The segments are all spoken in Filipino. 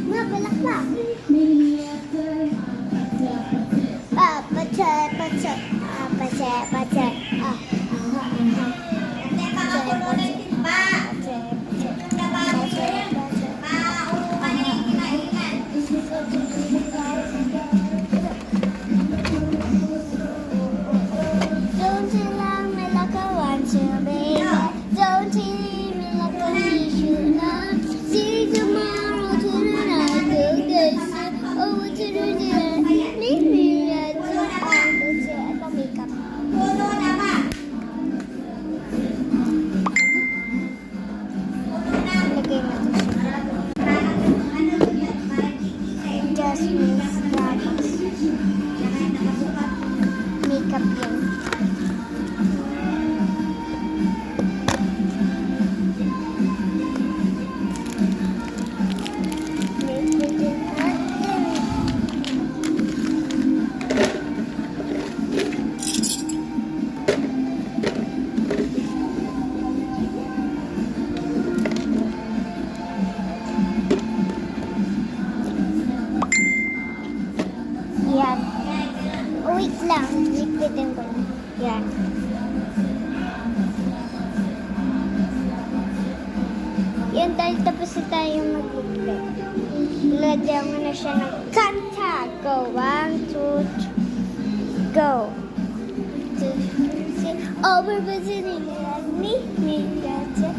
Balakbak. Pacay, pacay. Pacay, pacay. Don't you love me like I want you, baby? Don't you leave me like I need you now? See tomorrow to the night, go days over to the day. Leave me at the end of the makeup. Lagay natin siya. Jasmine's Daddies. Makeup yan. Yan. Wait lang. Liquidan ko na. Yan. Yan dahil tapos na tayo mag-liquid. Lagyan mo na siya ng kanta. Go. 1, 2, 3. Go. 2, 3. Over ba sila? Me, gotcha.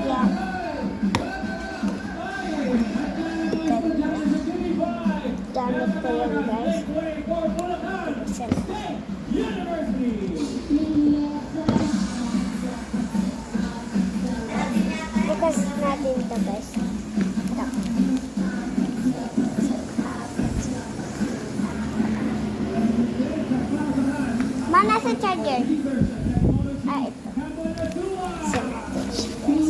Yan. Gamit ko yan, guys. Buksan natin. Bukas natin ito, guys. Ito. Mana sa charger? Ito. Buksan natin siya, guys.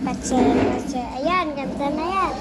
Pacay. Ayan, ganda na yan.